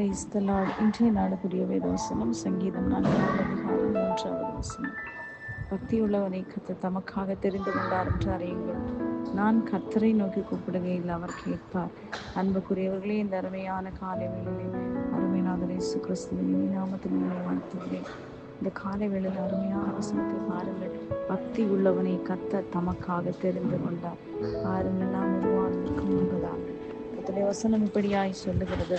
Praise the Lord. இன்றைய நாளுக்குரிய வேதவசனம் சங்கீதம் 4 அதிகாரம் 3வது வசனம். பக்தியுள்ளவனை கர்த்தர் தமக்காக தெரிந்து கொண்டார் என்று அறியுங்கள். நான் கர்த்தரை நோக்கி கூப்பிடுகையில் அவர் கேட்பார். அன்புக்குரியவர்களே, இந்த அருமையான காலை வேளையிலே அருமையானவர் இயேசு கிறிஸ்துவின் நாமத்தில் உங்களை வாழ்த்துகிறேன். இந்த காலை வேளையில் அருமையான வசனத்தை பாருங்கள். பக்தி உள்ளவனை கர்த்தர் தமக்காக தெரிந்து கொண்டார். பாருங்கள், நாம் உருவானதற்கு முன்பதாக கர்த்தருடைய வசனம் இப்படியாய் சொல்லுகிறது.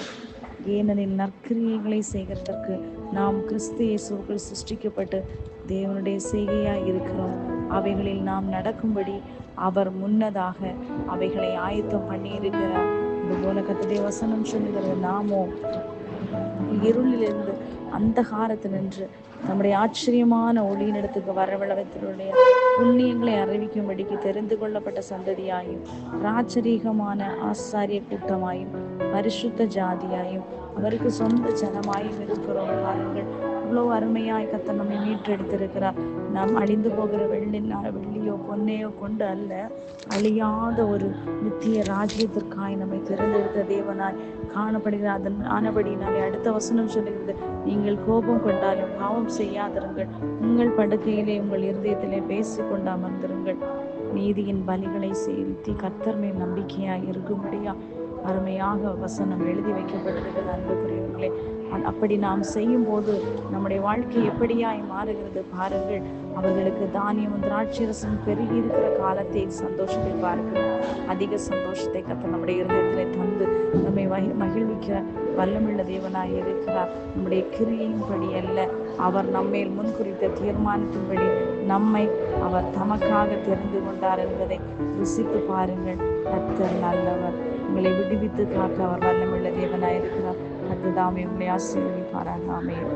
ஏனெனில் நற்கிரியைகளை செய்கிறதற்கு நாம் கிறிஸ்து இயேசுவுக்குள் சிருஷ்டிக்கப்பட்டு தேவனுடைய செய்கையாய் இருக்கிறோம். அவைகளில் நாம் நடக்கும்படி அவர் முன்னதாக அவைகளை ஆயத்தம் பண்ணியிருக்கிறார். இதுபோல கர்த்தருடைய வசனம் சொல்லுகிறது, நாமோ இருளிலிருந்து அந்தகாரத்தினின்று நம்முடைய ஆச்சரியமான ஒளியினிடத்துக்கு வரவழைத்தவருடைய புண்ணியங்களை அறிவிக்கும்படிக்கு தெரிந்து கொள்ளப்பட்ட சந்ததியாயும் ராஜரீகமான ஆசாரிய கூட்டமாயும் பரிசுத்த ஜாதியாயும் அவருக்கு சொந்த ஜனமாயும் இருக்கிறோம். பாருங்கள், இவ்வளவு அருமையாய் கர்த்தர் நம்மை மீட்டெடுத்திருக்கிறார். நாம் அழிந்து போகிற வெள்ளியோ பொன்னையோ கொண்டு அல்ல, அழியாத ஒரு நித்திய ராஜ்யத்திற்காய் நம்மை திறந்தெடுத்த தேவனாய் காணப்படுகிறார். அதன் ஆனபடினாலே அடுத்த வசனம் சொல்லுகிறது, நீங்கள் கோபம் கொண்டாலும் பாவம் செய்யாதிருங்கள், உங்கள் படுக்கையிலே உங்கள் இருதயத்திலே பேசிக்கொண்டு அமர்ந்திருங்கள். நீதியின் பலிகளை செலுத்தி கர்த்தர் மேல் நம்பிக்கையாய் இருக்கும்படியா அருமையாக வசனம் எழுதி வைக்கப்பட்டிருக்கிறது. அன்புக்குரியவர்களே, அப்படி நாம் செய்யும் போது நம்முடைய வாழ்க்கை எப்படியாய் மாறுகிறது பாருங்கள். அவர்களுக்கு தானியமும் திராட்சரசம் பெருகி இருக்கிற காலத்தை சந்தோஷத்தை பார்க்கிறோம். அதிக சந்தோஷத்தை கர்த்தர் நம்முடைய இருதயத்திலே தந்து நம்மை மகிழ்விக்கிற வல்லமுள்ள தேவனாய் இருக்கிறார். நம்முடைய கிரியையின்படி அல்ல, அவர் நம்மேல் முன்குறித்த தீர்மானத்தின்படி நம்மை அவர் தமக்காக தெரிந்து கொண்டார் என்பதை ருசித்து பாருங்கள். கர்த்தர் நல்லவர். உங்களை விடுவித்து காக்க அவர் வல்லமுள்ள தேவனாய் இருக்கிறார். கர்த்தர் தாமே உங்களை ஆசீர்வதிப்பாராக. ஆமென்.